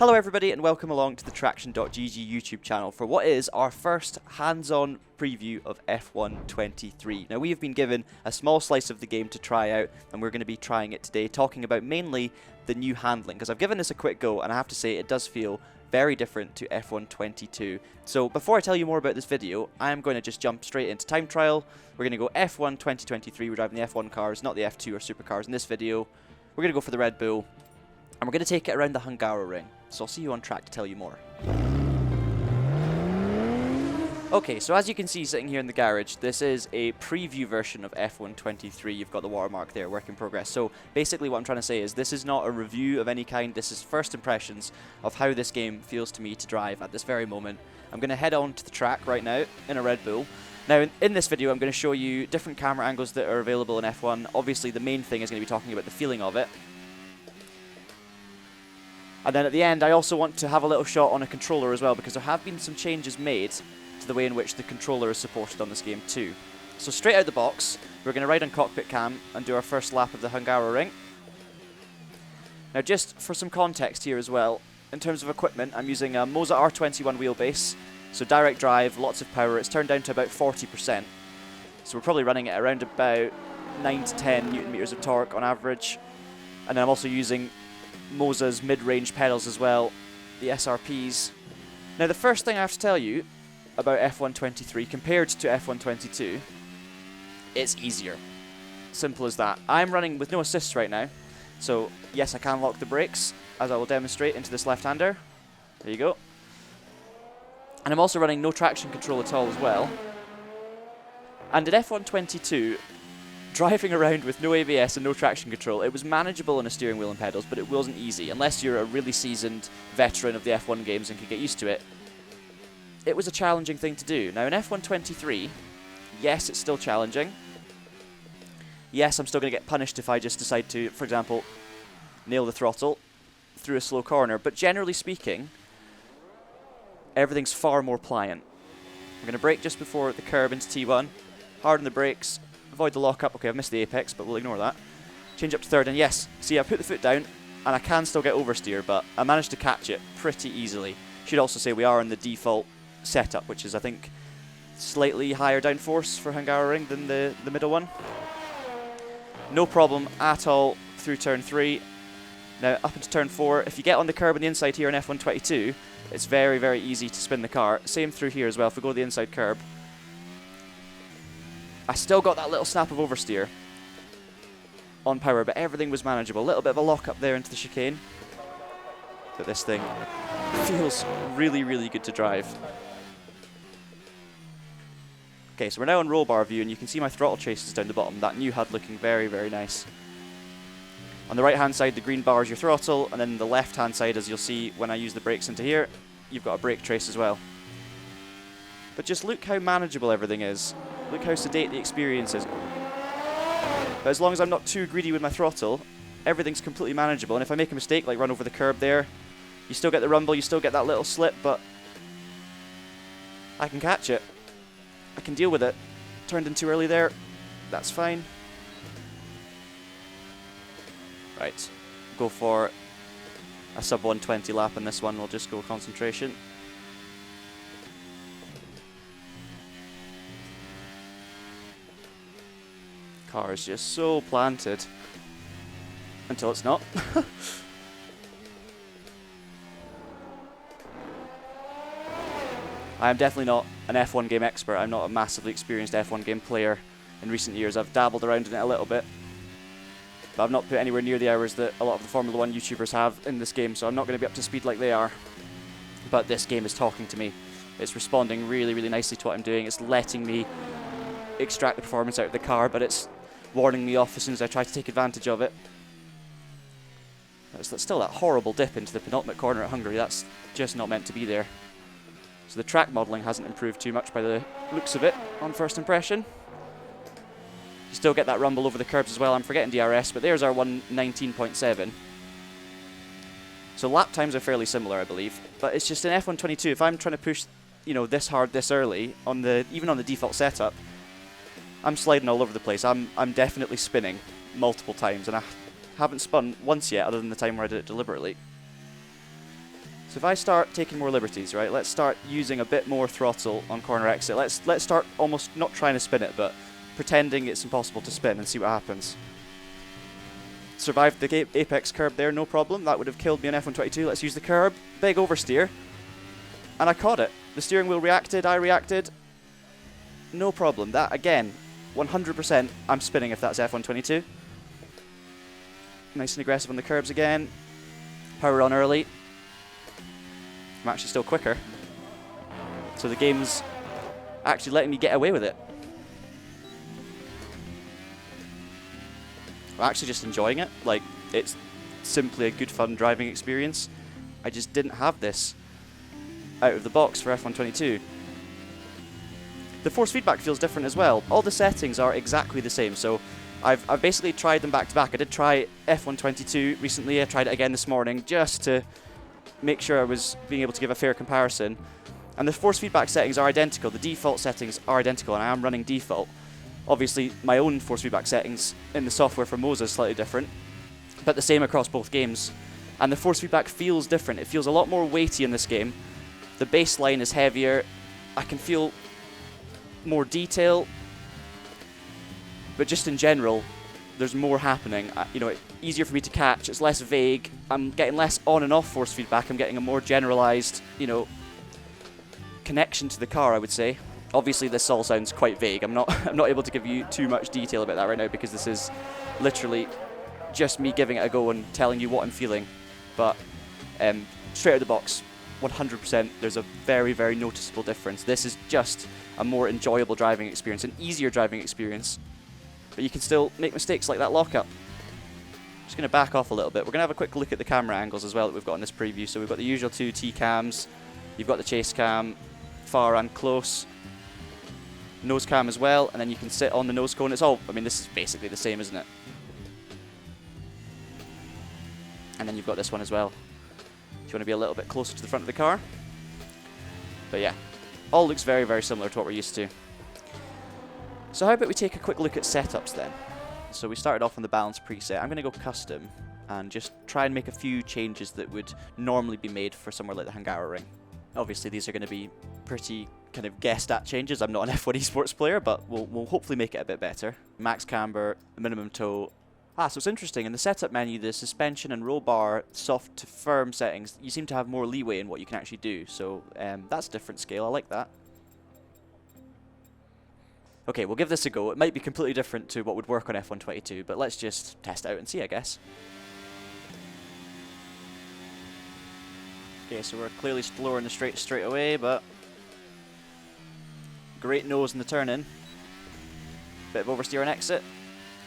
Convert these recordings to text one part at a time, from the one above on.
Hello everybody and welcome along to the TraxionGG YouTube channel for what is our first hands-on preview of F1 23. Now we have been given a small slice of the game to try out and we're going to be trying it today, talking about mainly the new handling, because I've given this a quick go and I have to say it does feel very different to F1 22. So before I tell you more about this video, I am going to just jump straight into time trial. We're going to go F1 2023, we're driving the F1 cars, not the F2 or supercars in this video. We're going to go for the Red Bull and we're going to take it around the Hungaroring. So I'll see you on track to tell you more. Okay, so as you can see sitting here in the garage, this is a preview version of F1 23. You've got the watermark there, work in progress. So basically what I'm trying to say is this is not a review of any kind. This is first impressions of how this game feels to me to drive at this very moment. I'm going to head on to the track right now in a Red Bull. Now in this video I'm going to show you different camera angles that are available in F1. Obviously the main thing is going to be talking about the feeling of it. And then at the end I also want to have a little shot on a controller as well, because there have been some changes made to the way in which the controller is supported on this game too. So straight out the box, we're going to ride on cockpit cam and do our first lap of the Hungaroring. Now just for some context here as well, in terms of equipment, I'm using a Moza R21 wheelbase, so direct drive, lots of power. It's turned down to about 40%, so we're probably running it around about 9 to 10 Newton meters of torque on average. And then I'm also using Moza's mid-range pedals as well, the SRPs. Now the first thing I have to tell you about F1 23 compared to F1 22, it's easier. Simple as that. I'm running with no assists right now, so yes, I can lock the brakes, as I will demonstrate into this left-hander. There you go. And I'm also running no traction control at all as well. And in F1 22, driving around with no ABS and no traction control, it was manageable on a steering wheel and pedals, but it wasn't easy. Unless you're a really seasoned veteran of the F1 games and can get used to it, it was a challenging thing to do. Now in F1 23, yes, it's still challenging. Yes, I'm still going to get punished if I just decide to, for example, nail the throttle through a slow corner, but generally speaking, everything's far more pliant. I'm going to brake just before the curb into T1, harden the brakes, avoid the lockup. Okay, I've missed the apex, but we'll ignore that. Change up to third, and yes, see, I put the foot down, and I can still get oversteer, but I managed to catch it pretty easily. Should also say we are in the default setup, which is, I think, slightly higher downforce for Hungaroring than the middle one. No problem at all through turn 3. Now, up into turn 4, if you get on the curb on the inside here in F1 22, it's very, very easy to spin the car. Same through here as well, if we go to the inside curb. I still got that little snap of oversteer on power, but everything was manageable. A little bit of a lock up there into the chicane. But this thing feels really, really good to drive. Okay, so we're now on roll bar view, and you can see my throttle traces down the bottom. That new HUD looking very, very nice. On the right-hand side, the green bar is your throttle, and then the left-hand side, as you'll see when I use the brakes into here, you've got a brake trace as well. But just look how manageable everything is. Look how sedate the experience is. But as long as I'm not too greedy with my throttle, everything's completely manageable. And if I make a mistake, like run over the curb there, you still get the rumble, you still get that little slip, but I can catch it. I can deal with it. Turned in too early there. That's fine. Right. Go for a sub 120 lap on this one. We'll just go concentration. Car is just so planted until it's not. I am definitely not an F1 game expert. I'm not a massively experienced F1 game player in recent years. I've dabbled around in it a little bit, but I've not put anywhere near the hours that a lot of the Formula 1 YouTubers have in this game, so I'm not going to be up to speed like they are. But this game is talking to me. It's responding really, really nicely to what I'm doing. It's letting me extract the performance out of the car, but it's warning me off as soon as I try to take advantage of it. That's still that horrible dip into the penultimate corner at Hungary. That's just not meant to be there. So the track modelling hasn't improved too much by the looks of it on first impression. You still get that rumble over the curbs as well. I'm forgetting DRS, but there's our 119.7. So lap times are fairly similar, I believe. But it's just in F1 22, if I'm trying to push, you know, this hard this early, on the even on the default setup, I'm sliding all over the place. I'm definitely spinning multiple times, and I haven't spun once yet, other than the time where I did it deliberately. So if I start taking more liberties, right, let's start using a bit more throttle on corner exit. Let's start almost not trying to spin it, but pretending it's impossible to spin and see what happens. Survived the apex curb there, no problem. That would have killed me on F122. Let's use the curb. Big oversteer. And I caught it. The steering wheel reacted, I reacted. No problem. That, again, 100% I'm spinning if that's F122. Nice and aggressive on the curbs again. Power on early. I'm actually still quicker. So the game's actually letting me get away with it. I'm actually just enjoying it. Like, it's simply a good fun driving experience. I just didn't have this out of the box for F122. The force feedback feels different as well. All the settings are exactly the same, so I've basically tried them back to back. I did try F122 recently, I tried it again this morning just to make sure I was being able to give a fair comparison. And the force feedback settings are identical, the default settings are identical, and I am running default. Obviously, my own force feedback settings in the software for Moza is slightly different, but the same across both games. And the force feedback feels different. It feels a lot more weighty in this game. The baseline is heavier. I can feel more detail, but just in general, there's more happening. You know, it's easier for me to catch. It's less vague. I'm getting less on and off force feedback. I'm getting a more generalized, you know, connection to the car, I would say. Obviously, this all sounds quite vague. I'm not able to give you too much detail about that right now because this is literally just me giving it a go and telling you what I'm feeling. But straight out of the box, 100%, there's a very, very noticeable difference. This is just a more enjoyable driving experience, an easier driving experience. But you can still make mistakes like that lockup. Just going to back off a little bit. We're going to have a quick look at the camera angles as well that we've got in this preview. So we've got the usual 2 T-cams. You've got the chase cam, far and close. Nose cam as well, and then you can sit on the nose cone. It's all, I mean, this is basically the same, isn't it? And then you've got this one as well, if you want to be a little bit closer to the front of the car. But yeah, all looks very, very similar to what we're used to. So how about we take a quick look at setups then? So we started off on the balance preset. I'm going to go custom and just try and make a few changes that would normally be made for somewhere like the Hungaroring. Obviously these are going to be pretty kind of guessed at changes. I'm not an F1 esports player, but we'll hopefully make it a bit better. Max camber, minimum toe. So it's interesting, in the setup menu, the suspension and roll bar soft to firm settings, you seem to have more leeway in what you can actually do. So that's a different scale, I like that. Okay, we'll give this a go. It might be completely different to what would work on F122, but let's just test it out and see, I guess. Okay, so we're clearly slower in the straight away, but great nose in the turn-in. Bit of oversteer on exit.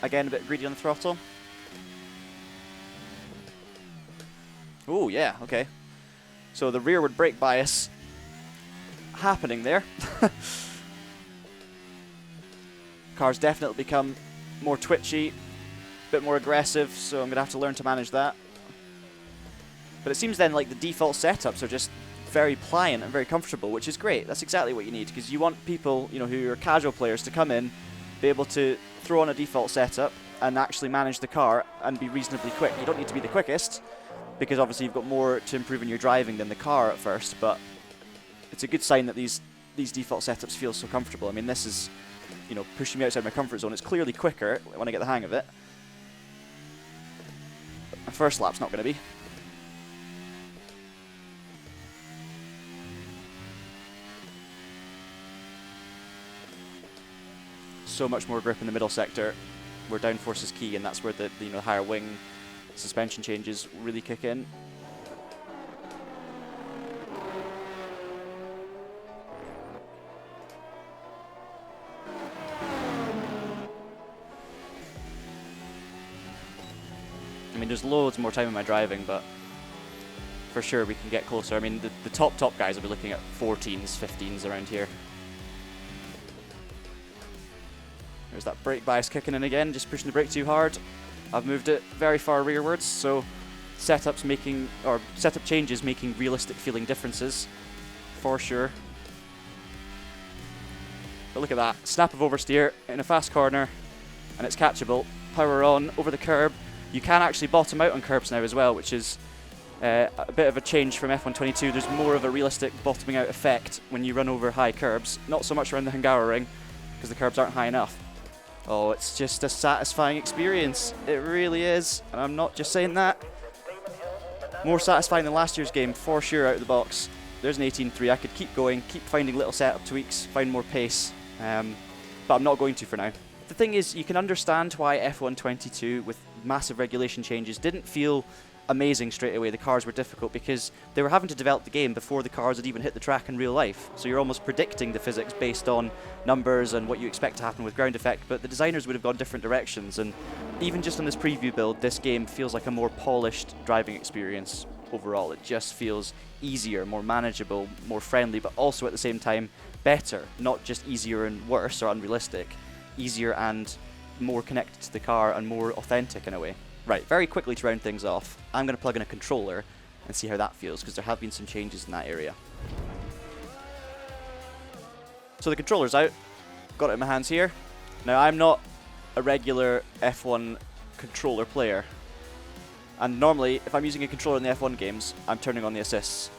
Again, a bit greedy on the throttle. Oh, yeah, okay. So the rearward brake bias happening there. Car's definitely become more twitchy, a bit more aggressive, so I'm going to have to learn to manage that. But it seems then like the default setups are just very pliant and very comfortable, which is great. That's exactly what you need, because you want people, you know, who are casual players to come in, be able to throw on a default setup and actually manage the car and be reasonably quick. You don't need to be the quickest, because obviously you've got more to improve in your driving than the car at first, but it's a good sign that these default setups feel so comfortable. I mean, this is, you know, pushing me outside my comfort zone. It's clearly quicker when I get the hang of it. But my first lap's not going to be. So much more grip in the middle sector where downforce is key, and that's where the you know, higher wing suspension changes really kick in. I mean, there's loads more time in my driving, but for sure we can get closer. I mean, the top guys will be looking at 14s, 15s around here. There's that brake bias kicking in again, just pushing the brake too hard. I've moved it very far rearwards, so setup changes making realistic feeling differences, for sure. But look at that, snap of oversteer in a fast corner, and it's catchable. Power on, over the curb. You can actually bottom out on curbs now as well, which is A bit of a change from F122. There's more of a realistic bottoming out effect when you run over high curbs. Not so much around the Hungaroring, because the curbs aren't high enough. Oh, it's just a satisfying experience. It really is, and I'm not just saying that. More satisfying than last year's game, for sure, out of the box. There's an 18.3. I could keep going, keep finding little setup tweaks, find more pace, but I'm not going to for now. The thing is, you can understand why F122, with massive regulation changes, didn't feel amazing straight away. The cars were difficult because they were having to develop the game before the cars had even hit the track in real life. So you're almost predicting the physics based on numbers and what you expect to happen with ground effect, but the designers would have gone different directions, and even just on this preview build, this game feels like a more polished driving experience overall. It just feels easier, more manageable, more friendly, but also at the same time better. Not just easier and worse or unrealistic, easier and more connected to the car and more authentic in a way. Right, very quickly to round things off, I'm going to plug in a controller and see how that feels, because there have been some changes in that area. So the controller's out, got it in my hands here. Now I'm not a regular F1 controller player, and normally if I'm using a controller in the F1 games, I'm turning on the assists.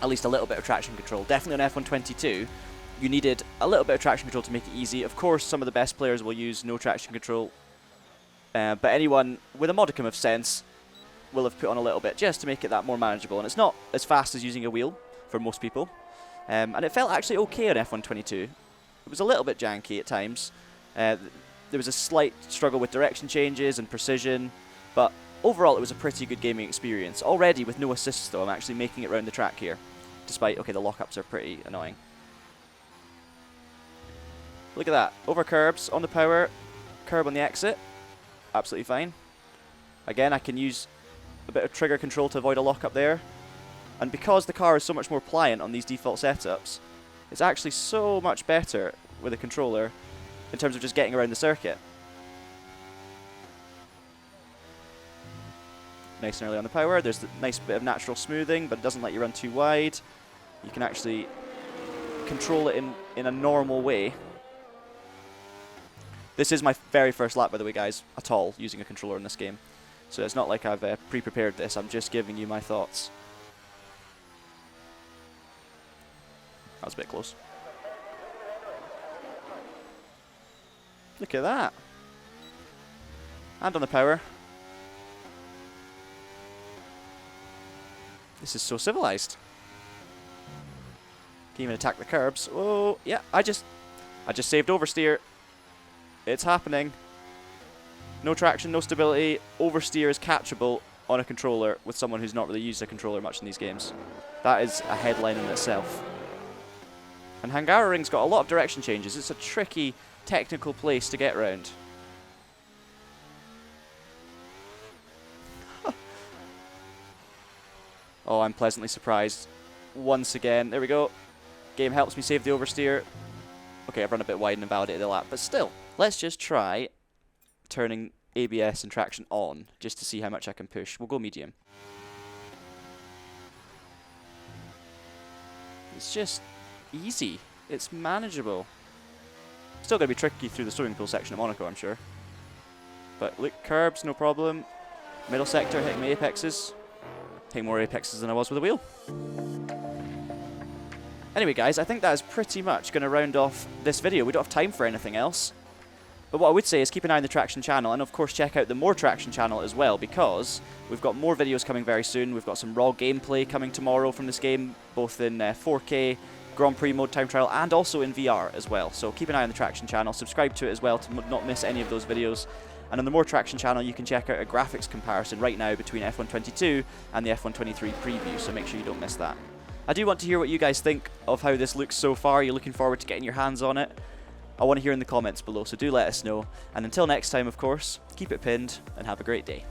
At least a little bit of traction control. Definitely on F122, you needed a little bit of traction control to make it easy. Of course, some of the best players will use no traction control, but anyone with a modicum of sense will have put on a little bit just to make it that more manageable. And it's not as fast as using a wheel for most people. And it felt actually okay on F122. It was a little bit janky at times. There was a slight struggle with direction changes and precision, but overall it was a pretty good gaming experience. Already with no assists though, I'm actually making it around the track here. Despite, okay, the lockups are pretty annoying. Look at that. Over curbs, on the power, curb on the exit. Absolutely fine. Again, I can use a bit of trigger control to avoid a lockup there. And because the car is so much more pliant on these default setups, it's actually so much better with a controller in terms of just getting around the circuit. Nice and early on the power. There's a nice bit of natural smoothing, but it doesn't let you run too wide. You can actually control it in a normal way. This is my very first lap, by the way, guys, at all, using a controller in this game. So it's not like I've pre-prepared this, I'm just giving you my thoughts. That was a bit close. Look at that. And on the power. This is so civilized. Can even attack the curbs. Oh, yeah, I just saved oversteer. It's happening. No traction, no stability. Oversteer is catchable on a controller with someone who's not really used a controller much in these games. That is a headline in itself. And Hungaroring's got a lot of direction changes. It's a tricky technical place to get around. Oh, I'm pleasantly surprised. Once again, there we go. Game helps me save the oversteer. Okay, I've run a bit wide and invalidated the lap, but still. Let's just try turning ABS and traction on, just to see how much I can push. We'll go medium. It's just easy. It's manageable. Still going to be tricky through the swimming pool section at Monaco, I'm sure. But look, curbs, no problem. Middle sector, hitting my apexes. Hitting more apexes than I was with a wheel. Anyway, guys, I think that is pretty much going to round off this video. We don't have time for anything else. But what I would say is keep an eye on the Traxion channel, and of course check out the More Traxion channel as well, because we've got more videos coming very soon. We've got some raw gameplay coming tomorrow from this game, both in 4K, Grand Prix mode time trial, and also in VR as well. So keep an eye on the Traxion channel, subscribe to it as well to not miss any of those videos. And on the More Traxion channel, you can check out a graphics comparison right now between F122 and the F123 preview, so make sure you don't miss that. I do want to hear what you guys think of how this looks so far. You're looking forward to getting your hands on it? I want to hear in the comments below, so do let us know. And until next time, of course, keep it pinned and have a great day.